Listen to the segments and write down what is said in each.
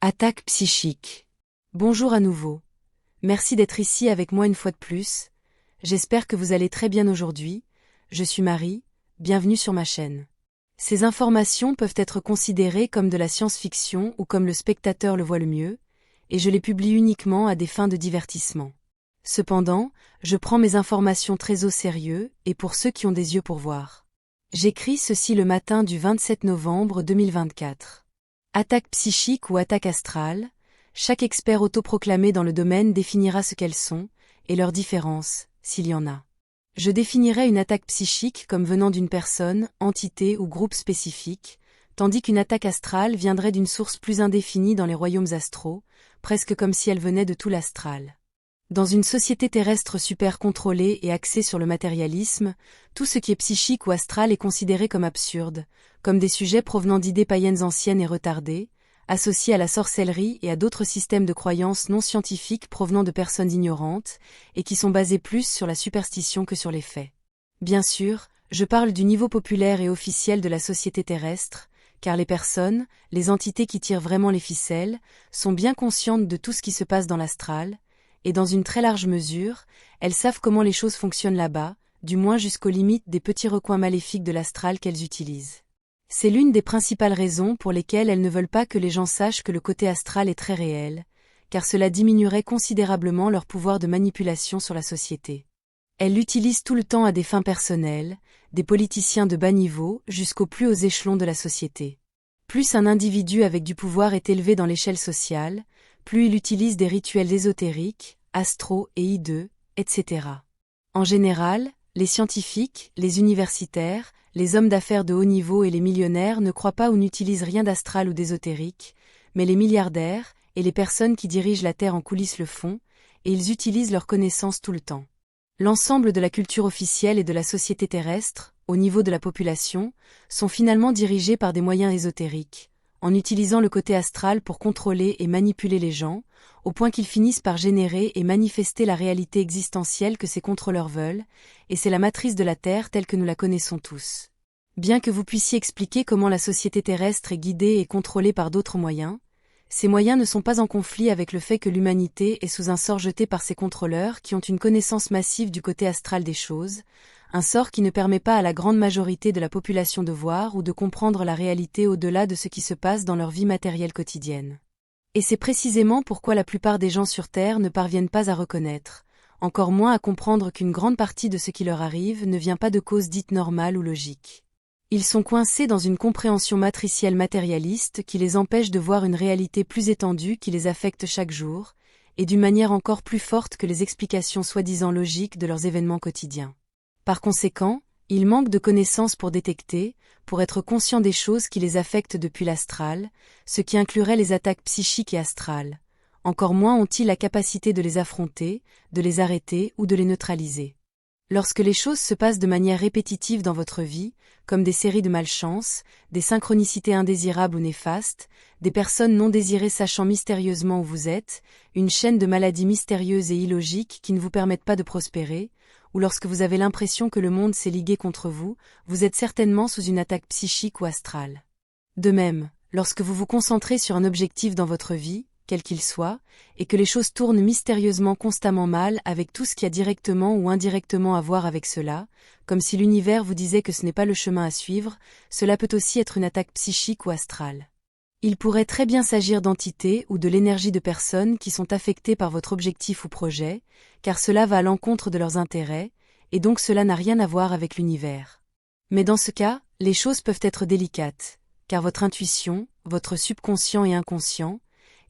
Attaque psychique. Bonjour à nouveau. Merci d'être ici avec moi une fois de plus. J'espère que vous allez très bien aujourd'hui. Je suis Marie, bienvenue sur ma chaîne. Ces informations peuvent être considérées comme de la science-fiction ou comme le spectateur le voit le mieux, et je les publie uniquement à des fins de divertissement. Cependant, je prends mes informations très au sérieux et pour ceux qui ont des yeux pour voir. J'écris ceci le matin du 27 novembre 2024. Attaque psychique ou attaque astrale, chaque expert autoproclamé dans le domaine définira ce qu'elles sont, et leurs différences, s'il y en a. Je définirai une attaque psychique comme venant d'une personne, entité ou groupe spécifique, tandis qu'une attaque astrale viendrait d'une source plus indéfinie dans les royaumes astraux, presque comme si elle venait de tout l'astral. Dans une société terrestre super contrôlée et axée sur le matérialisme, tout ce qui est psychique ou astral est considéré comme absurde, comme des sujets provenant d'idées païennes anciennes et retardées, associés à la sorcellerie et à d'autres systèmes de croyances non scientifiques provenant de personnes ignorantes, et qui sont basés plus sur la superstition que sur les faits. Bien sûr, je parle du niveau populaire et officiel de la société terrestre, car les personnes, les entités qui tirent vraiment les ficelles, sont bien conscientes de tout ce qui se passe dans l'astral, et dans une très large mesure, elles savent comment les choses fonctionnent là-bas, du moins jusqu'aux limites des petits recoins maléfiques de l'astral qu'elles utilisent. C'est l'une des principales raisons pour lesquelles elles ne veulent pas que les gens sachent que le côté astral est très réel, car cela diminuerait considérablement leur pouvoir de manipulation sur la société. Elles l'utilisent tout le temps à des fins personnelles, des politiciens de bas niveau jusqu'aux plus hauts échelons de la société. Plus un individu avec du pouvoir est élevé dans l'échelle sociale, plus il utilise des rituels ésotériques, astro et hideux, etc. En général, les scientifiques, les universitaires, les hommes d'affaires de haut niveau et les millionnaires ne croient pas ou n'utilisent rien d'astral ou d'ésotérique, mais les milliardaires et les personnes qui dirigent la Terre en coulisses le font, et ils utilisent leurs connaissances tout le temps. L'ensemble de la culture officielle et de la société terrestre, au niveau de la population, sont finalement dirigés par des moyens ésotériques, en utilisant le côté astral pour contrôler et manipuler les gens, au point qu'ils finissent par générer et manifester la réalité existentielle que ces contrôleurs veulent, et c'est la matrice de la Terre telle que nous la connaissons tous. Bien que vous puissiez expliquer comment la société terrestre est guidée et contrôlée par d'autres moyens, ces moyens ne sont pas en conflit avec le fait que l'humanité est sous un sort jeté par ces contrôleurs qui ont une connaissance massive du côté astral des choses, un sort qui ne permet pas à la grande majorité de la population de voir ou de comprendre la réalité au-delà de ce qui se passe dans leur vie matérielle quotidienne. Et c'est précisément pourquoi la plupart des gens sur Terre ne parviennent pas à reconnaître, encore moins à comprendre qu'une grande partie de ce qui leur arrive ne vient pas de causes dites normales ou logiques. Ils sont coincés dans une compréhension matricielle matérialiste qui les empêche de voir une réalité plus étendue qui les affecte chaque jour, et d'une manière encore plus forte que les explications soi-disant logiques de leurs événements quotidiens. Par conséquent, ils manquent de connaissances pour détecter, pour être conscients des choses qui les affectent depuis l'astral, ce qui inclurait les attaques psychiques et astrales. Encore moins ont-ils la capacité de les affronter, de les arrêter ou de les neutraliser. Lorsque les choses se passent de manière répétitive dans votre vie, comme des séries de malchance, des synchronicités indésirables ou néfastes, des personnes non désirées sachant mystérieusement où vous êtes, une chaîne de maladies mystérieuses et illogiques qui ne vous permettent pas de prospérer, ou lorsque vous avez l'impression que le monde s'est ligué contre vous, vous êtes certainement sous une attaque psychique ou astrale. De même, lorsque vous vous concentrez sur un objectif dans votre vie, quel qu'il soit, et que les choses tournent mystérieusement constamment mal avec tout ce qui a directement ou indirectement à voir avec cela, comme si l'univers vous disait que ce n'est pas le chemin à suivre, cela peut aussi être une attaque psychique ou astrale. Il pourrait très bien s'agir d'entités ou de l'énergie de personnes qui sont affectées par votre objectif ou projet, car cela va à l'encontre de leurs intérêts, et donc cela n'a rien à voir avec l'univers. Mais dans ce cas, les choses peuvent être délicates, car votre intuition, votre subconscient et inconscient,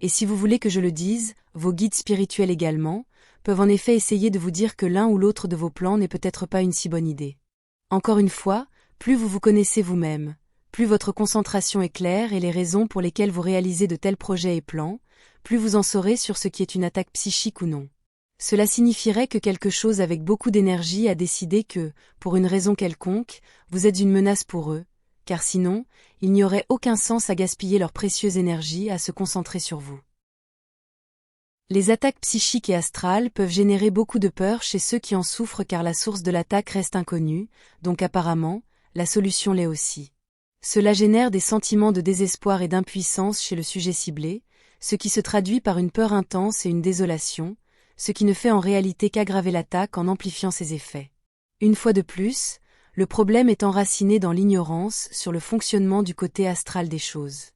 et si vous voulez que je le dise, vos guides spirituels également, peuvent en effet essayer de vous dire que l'un ou l'autre de vos plans n'est peut-être pas une si bonne idée. Encore une fois, plus vous vous connaissez vous-même, plus votre concentration est claire et les raisons pour lesquelles vous réalisez de tels projets et plans, plus vous en saurez sur ce qui est une attaque psychique ou non. Cela signifierait que quelque chose avec beaucoup d'énergie a décidé que, pour une raison quelconque, vous êtes une menace pour eux, car sinon, il n'y aurait aucun sens à gaspiller leur précieuse énergie à se concentrer sur vous. Les attaques psychiques et astrales peuvent générer beaucoup de peur chez ceux qui en souffrent car la source de l'attaque reste inconnue, donc apparemment, la solution l'est aussi. Cela génère des sentiments de désespoir et d'impuissance chez le sujet ciblé, ce qui se traduit par une peur intense et une désolation, ce qui ne fait en réalité qu'aggraver l'attaque en amplifiant ses effets. Une fois de plus, le problème est enraciné dans l'ignorance sur le fonctionnement du côté astral des choses.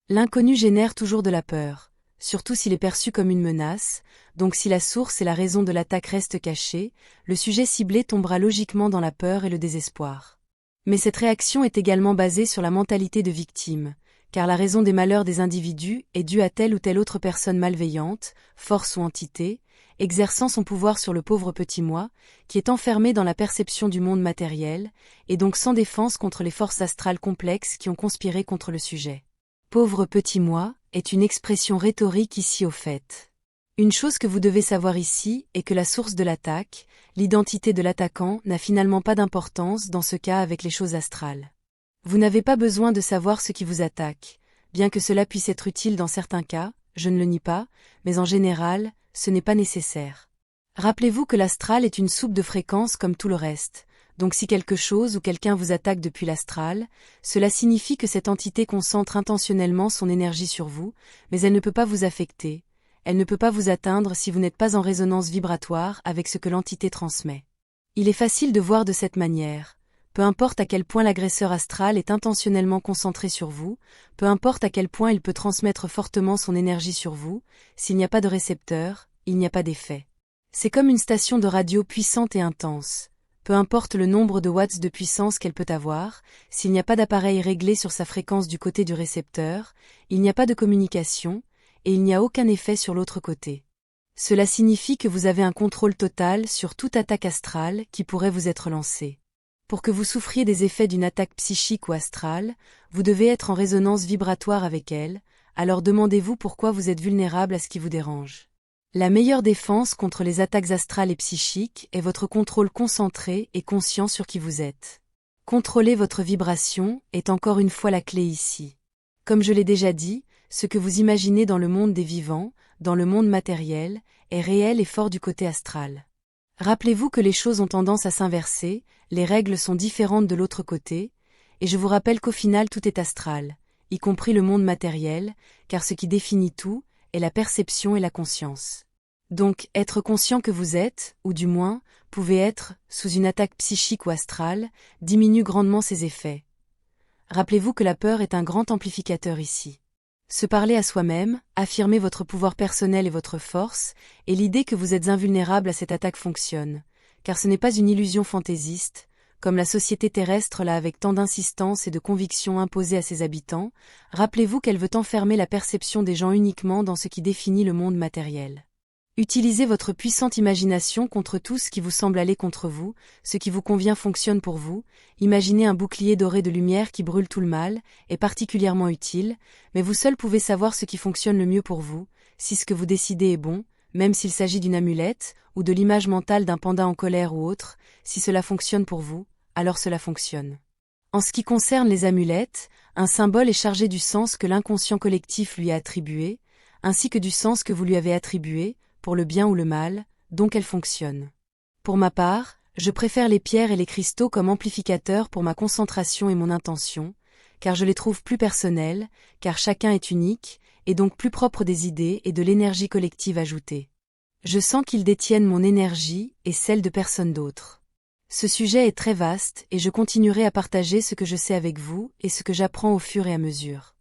L'inconnu génère toujours de la peur, surtout s'il est perçu comme une menace, donc si la source et la raison de l'attaque restent cachées, le sujet ciblé tombera logiquement dans la peur et le désespoir. Mais cette réaction est également basée sur la mentalité de victime, car la raison des malheurs des individus est due à telle ou telle autre personne malveillante, force ou entité, exerçant son pouvoir sur le pauvre petit moi, qui est enfermé dans la perception du monde matériel, et donc sans défense contre les forces astrales complexes qui ont conspiré contre le sujet. Pauvre petit moi est une expression rhétorique ici au fait. Une chose que vous devez savoir ici est que la source de l'attaque, l'identité de l'attaquant, n'a finalement pas d'importance dans ce cas avec les choses astrales. Vous n'avez pas besoin de savoir ce qui vous attaque, bien que cela puisse être utile dans certains cas, je ne le nie pas, mais en général, ce n'est pas nécessaire. Rappelez-vous que l'astral est une soupe de fréquences comme tout le reste, donc si quelque chose ou quelqu'un vous attaque depuis l'astral, cela signifie que cette entité concentre intentionnellement son énergie sur vous, mais elle ne peut pas vous affecter, elle ne peut pas vous atteindre si vous n'êtes pas en résonance vibratoire avec ce que l'entité transmet. Il est facile de voir de cette manière. Peu importe à quel point l'agresseur astral est intentionnellement concentré sur vous, peu importe à quel point il peut transmettre fortement son énergie sur vous, s'il n'y a pas de récepteur, il n'y a pas d'effet. C'est comme une station de radio puissante et intense. Peu importe le nombre de watts de puissance qu'elle peut avoir, s'il n'y a pas d'appareil réglé sur sa fréquence du côté du récepteur, il n'y a pas de communication, et il n'y a aucun effet sur l'autre côté. Cela signifie que vous avez un contrôle total sur toute attaque astrale qui pourrait vous être lancée. Pour que vous souffriez des effets d'une attaque psychique ou astrale, vous devez être en résonance vibratoire avec elle, alors demandez-vous pourquoi vous êtes vulnérable à ce qui vous dérange. La meilleure défense contre les attaques astrales et psychiques est votre contrôle concentré et conscient sur qui vous êtes. Contrôler votre vibration est encore une fois la clé ici. Comme je l'ai déjà dit, ce que vous imaginez dans le monde des vivants, dans le monde matériel, est réel et fort du côté astral. Rappelez-vous que les choses ont tendance à s'inverser, les règles sont différentes de l'autre côté, et je vous rappelle qu'au final tout est astral, y compris le monde matériel, car ce qui définit tout est la perception et la conscience. Donc, être conscient que vous êtes, ou du moins, pouvez être, sous une attaque psychique ou astrale, diminue grandement ses effets. Rappelez-vous que la peur est un grand amplificateur ici. Se parler à soi-même, affirmer votre pouvoir personnel et votre force, et l'idée que vous êtes invulnérable à cette attaque fonctionne, car ce n'est pas une illusion fantaisiste, comme la société terrestre l'a avec tant d'insistance et de conviction imposée à ses habitants, rappelez-vous qu'elle veut enfermer la perception des gens uniquement dans ce qui définit le monde matériel. Utilisez votre puissante imagination contre tout ce qui vous semble aller contre vous, ce qui vous convient fonctionne pour vous, imaginez un bouclier doré de lumière qui brûle tout le mal, est particulièrement utile, mais vous seul pouvez savoir ce qui fonctionne le mieux pour vous, si ce que vous décidez est bon, même s'il s'agit d'une amulette, ou de l'image mentale d'un panda en colère ou autre, si cela fonctionne pour vous, alors cela fonctionne. En ce qui concerne les amulettes, un symbole est chargé du sens que l'inconscient collectif lui a attribué, ainsi que du sens que vous lui avez attribué, pour le bien ou le mal, donc elles fonctionnent. Pour ma part, je préfère les pierres et les cristaux comme amplificateurs pour ma concentration et mon intention, car je les trouve plus personnels, car chacun est unique, et donc plus propre des idées et de l'énergie collective ajoutée. Je sens qu'ils détiennent mon énergie et celle de personne d'autre. Ce sujet est très vaste et je continuerai à partager ce que je sais avec vous et ce que j'apprends au fur et à mesure.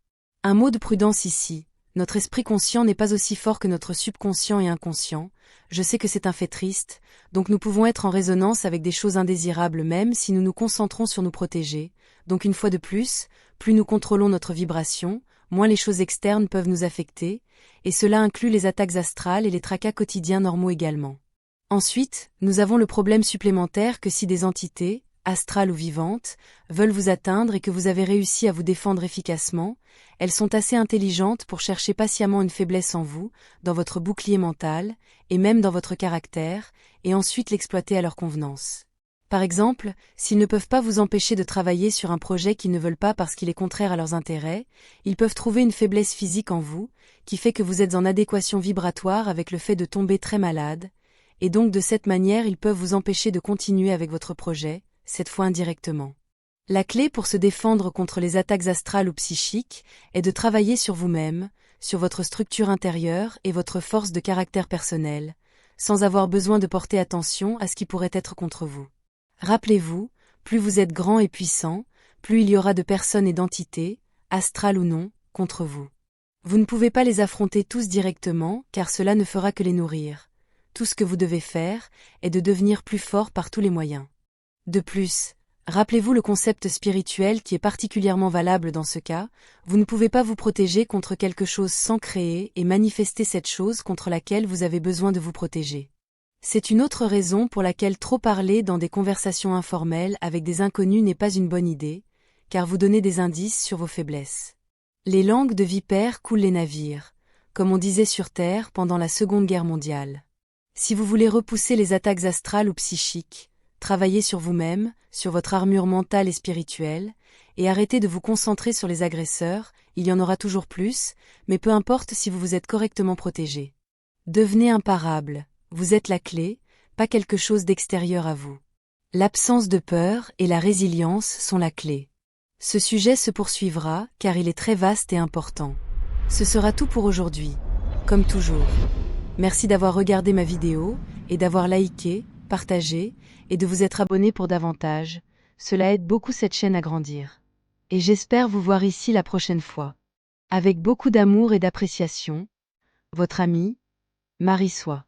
Un mot de prudence ici. Notre esprit conscient n'est pas aussi fort que notre subconscient et inconscient, je sais que c'est un fait triste, donc nous pouvons être en résonance avec des choses indésirables même si nous nous concentrons sur nous protéger, donc une fois de plus nous contrôlons notre vibration, moins les choses externes peuvent nous affecter, et cela inclut les attaques astrales et les tracas quotidiens normaux également. Ensuite, nous avons le problème supplémentaire que si des entités, astrales ou vivantes, veulent vous atteindre et que vous avez réussi à vous défendre efficacement, elles sont assez intelligentes pour chercher patiemment une faiblesse en vous, dans votre bouclier mental, et même dans votre caractère, et ensuite l'exploiter à leur convenance. Par exemple, s'ils ne peuvent pas vous empêcher de travailler sur un projet qu'ils ne veulent pas parce qu'il est contraire à leurs intérêts, ils peuvent trouver une faiblesse physique en vous, qui fait que vous êtes en adéquation vibratoire avec le fait de tomber très malade, et donc de cette manière ils peuvent vous empêcher de continuer avec votre projet, cette fois indirectement. La clé pour se défendre contre les attaques astrales ou psychiques est de travailler sur vous-même, sur votre structure intérieure et votre force de caractère personnel, sans avoir besoin de porter attention à ce qui pourrait être contre vous. Rappelez-vous, plus vous êtes grand et puissant, plus il y aura de personnes et d'entités, astrales ou non, contre vous. Vous ne pouvez pas les affronter tous directement, car cela ne fera que les nourrir. Tout ce que vous devez faire est de devenir plus fort par tous les moyens. De plus, rappelez-vous le concept spirituel qui est particulièrement valable dans ce cas, vous ne pouvez pas vous protéger contre quelque chose sans créer et manifester cette chose contre laquelle vous avez besoin de vous protéger. C'est une autre raison pour laquelle trop parler dans des conversations informelles avec des inconnus n'est pas une bonne idée, car vous donnez des indices sur vos faiblesses. Les langues de vipères coulent les navires, comme on disait sur Terre pendant la Seconde Guerre mondiale. Si vous voulez repousser les attaques astrales ou psychiques, travaillez sur vous-même, sur votre armure mentale et spirituelle, et arrêtez de vous concentrer sur les agresseurs, il y en aura toujours plus, mais peu importe si vous vous êtes correctement protégé. Devenez imparable, vous êtes la clé, pas quelque chose d'extérieur à vous. L'absence de peur et la résilience sont la clé. Ce sujet se poursuivra, car il est très vaste et important. Ce sera tout pour aujourd'hui. Comme toujours. Merci d'avoir regardé ma vidéo, et d'avoir liké, partagé, et de vous être abonné pour davantage. Cela aide beaucoup cette chaîne à grandir. Et j'espère vous voir ici la prochaine fois. Avec beaucoup d'amour et d'appréciation, votre amie, Marie Soie.